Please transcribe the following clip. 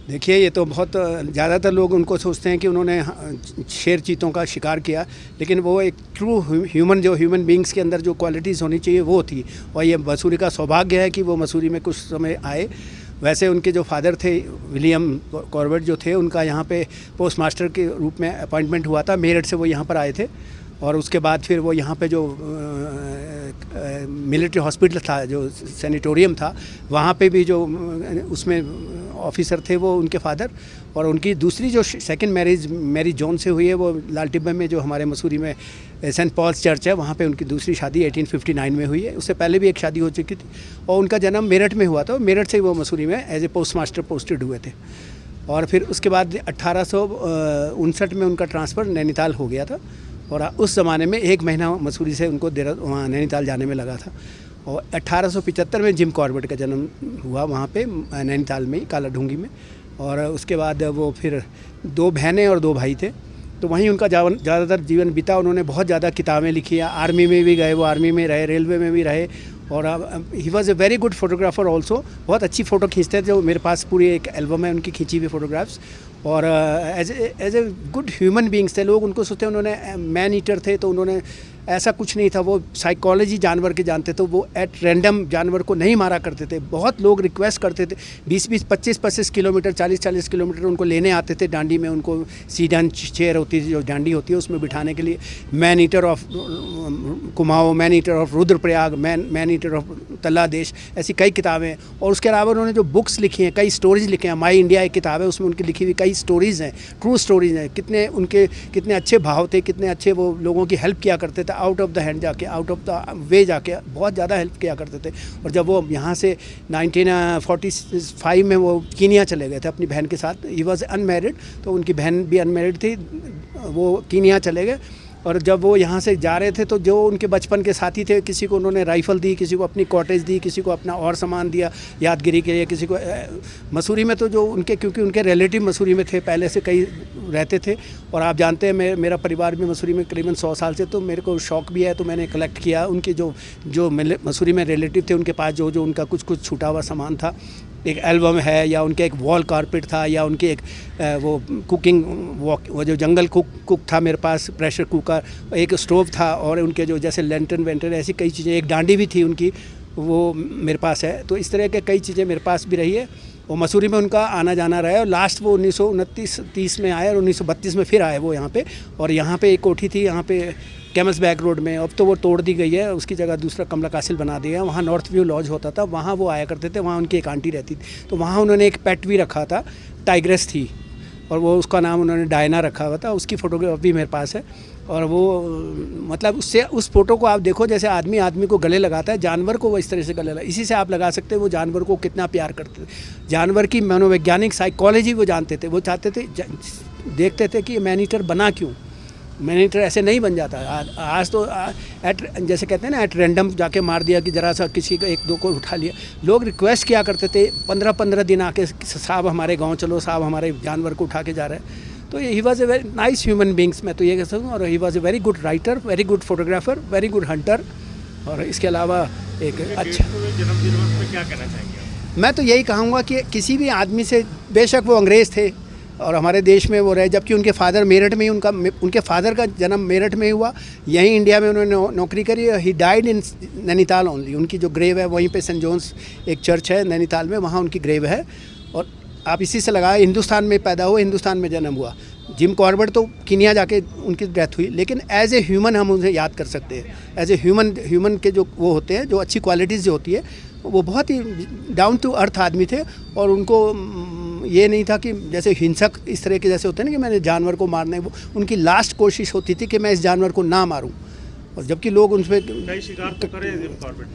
देखिए, ये तो बहुत ज़्यादातर लोग उनको सोचते हैं कि उन्होंने शेर चीतों का शिकार किया, लेकिन वो एक ट्रू ह्यूमन बींग्स के अंदर जो क्वालिटीज़ होनी चाहिए वो थी। और ये मसूरी का सौभाग्य है कि वो मसूरी में कुछ समय आए। वैसे उनके जो फादर थे विलियम कॉर्बेट जो थे, उनका यहाँ पे पोस्ट मास्टर के रूप में अपॉइंटमेंट हुआ था। मेरठ से वो यहाँ पर आए थे और उसके बाद फिर वो यहाँ पे जो मिलिट्री हॉस्पिटल था, जो सैनिटोरियम था, वहाँ पे भी जो उसमें ऑफिसर थे वो उनके फादर। और उनकी दूसरी जो सेकंड मैरिज जॉन से हुई है, वो लाल टिब्बे में जो हमारे मसूरी में सेंट पॉल्स चर्च है, वहाँ पे उनकी दूसरी शादी 1859 में हुई है। उससे पहले भी एक शादी हो चुकी थी और उनका जन्म मेरठ में हुआ था। मेरठ से वो मसूरी में as a post master posted हुए थे। और फिर उसके बाद 1859 में उनका ट्रांसफ़र नैनीताल हो गया था और उस ज़माने में 1 महीना मसूरी से उनको वहाँ नैनीताल जाने में लगा था। और 1875 में जिम कॉर्बेट का जन्म हुआ वहाँ पे नैनीताल में ही, काला ढूंगी में। और उसके बाद वो फिर 2 बहनें और 2 भाई थे, तो वहीं उनका ज़्यादातर जीवन बीता। उन्होंने बहुत ज़्यादा किताबें लिखी हैं, आर्मी में भी गए, वो आर्मी में रहे, रेलवे में भी रहे। और he was a very good photographer also. बहुत अच्छी फ़ोटो खींचते थे, जो मेरे पास पूरी एक एल्बम है उनकी खींची हुई फ़ोटोग्राफ्स। और as a good human beings थे। लोग उनको सोचते, उन्होंने मैन ईटर थे, तो उन्होंने ऐसा कुछ नहीं था। वो साइकोलॉजी जानवर के जानते, तो वो एट रैंडम जानवर को नहीं मारा करते थे। बहुत लोग रिक्वेस्ट करते थे, 20-20, 25-25 किलोमीटर, 40-40 किलोमीटर उनको लेने आते थे डांडी में। उनको सीडन चेयर होती थी, जो डांडी होती है, उसमें बिठाने के लिए। Man eater of Kumaon, man eater of Rudraprayag, man eater of Talladesh, ऐसी कई किताबें। और उसके अलावा उन्होंने जो बुक्स लिखी हैं, कई स्टोरीज लिखे हैं। माई इंडिया एक किताब है, उसमें उनकी लिखी हुई कई स्टोरीज़ हैं, ट्रू स्टोरीज़ हैं। कितने अच्छे भाव थे, कितने अच्छे वो लोगों की हेल्प किया करते थे, आउट ऑफ द हैंड जाके, आउट ऑफ द वे जाके बहुत ज़्यादा हेल्प किया करते थे। और जब वो यहाँ से 1945 में वो कीनिया चले गए थे अपनी बहन के साथ। ही वॉज अनमैरिड, तो उनकी बहन भी अनमैरिड थी, वो कीनिया चले गए। और जब वो यहाँ से जा रहे थे, तो जो उनके बचपन के साथी थे, किसी को उन्होंने राइफ़ल दी, किसी को अपनी कॉटेज दी, किसी को अपना और सामान दिया यादगिरी के लिए, किसी को मसूरी में तो जो उनके, क्योंकि उनके रिलेटिव मसूरी में थे, पहले से कई रहते थे। और आप जानते हैं, मेरा परिवार भी मसूरी में करीबन 100 साल से, तो मेरे को शौक़ भी है, तो मैंने कलेक्ट किया उनके जो मसूरी में रिलेटिव थे, उनके पास जो उनका कुछ छूटा हुआ सामान था। एक एल्बम है, या उनके एक वॉल कारपेट था, या उनके एक वो कुकिंग वो जो जंगल कुक था मेरे पास, प्रेशर कुकर, एक स्टोव था, और उनके जो जैसे लेंटन वेंटन, ऐसी कई चीज़ें, एक डांडी भी थी उनकी, वो मेरे पास है। तो इस तरह के कई चीज़ें मेरे पास भी रही है। और मसूरी में उनका आना जाना रहा है। और लास्ट वो 1929-30 में आए और 1932 में फिर आए वो यहाँ पे। और यहाँ पे एक कोठी थी, यहाँ पे कैमल्स बैक रोड में, अब तो वो तोड़ दी गई है, उसकी जगह दूसरा कमला कासिल बना दिया है। वहाँ नॉर्थ व्यू लॉज होता था, वहाँ वो आया करते थे। वहाँ उनकी एक आंटी रहती थी, तो वहाँ उन्होंने एक पेट भी रखा था, टाइग्रेस थी, और वो उसका नाम उन्होंने डायना रखा हुआ था। उसकी फ़ोटोग्राफ भी मेरे पास है। और वो मतलब उस फ़ोटो को आप देखो, जैसे आदमी को गले लगाता है, जानवर को वो इस तरह से गले लगा। इसी से आप लगा सकते हैं वो जानवर को कितना प्यार करते थे। जानवर की मनोवैज्ञानिक साइकोलॉजी वो जानते थे। वो चाहते थे, देखते थे कि मैन ईटर बना क्यों। मैन ईटर ऐसे नहीं बन जाता। आज तो जैसे कहते हैं ना, एट रैंडम जाके मार दिया, कि ज़रा सा किसी को 1-2 को उठा लिया। लोग रिक्वेस्ट किया करते थे 15-15 दिन आके, साहब हमारे गांव चलो, साहब हमारे जानवर को उठा के जा रहे हैं। तो he was a very nice human beings, मैं तो ये कह सकता हूँ। और he was a very good writer, very good photographer, very good Hunter. और इसके अलावा एक अच्छा जन्मदिन पे क्या कहना चाहेंगे? मैं तो यही कहूँगा कि किसी भी आदमी से, बेशक वो अंग्रेज़ थे और हमारे देश में वो रहे, जबकि उनके फादर मेरठ में ही, उनके फादर का जन्म मेरठ में हुआ, यहीं इंडिया में उन्होंने नौकरी करी। He died in Nainital only. उनकी जो ग्रेव है वहीं पे सेंट जॉन्स एक चर्च है नैनीताल में, वहाँ उनकी ग्रेव है। और आप इसी से लगाए, हिंदुस्तान में पैदा हुए, हिंदुस्तान में जन्म हुआ। जिम कॉर्बेट तो कीनिया जाके उनकी डेथ हुई, लेकिन एज ए ह्यूमन हम उन्हें याद कर सकते हैं। एज ए ह्यूमन के जो वो होते हैं, जो अच्छी क्वालिटीज़ जो होती है, वो बहुत ही डाउन टू अर्थ आदमी थे। और उनको ये नहीं था कि जैसे हिंसक इस तरह के जैसे होते हैं ना, कि मैंने जानवर को मारना है। वो उनकी लास्ट कोशिश होती थी कि मैं इस जानवर को ना मारूं। और जबकि लोग उन पर शिकार तो करे जिम कॉर्बेट।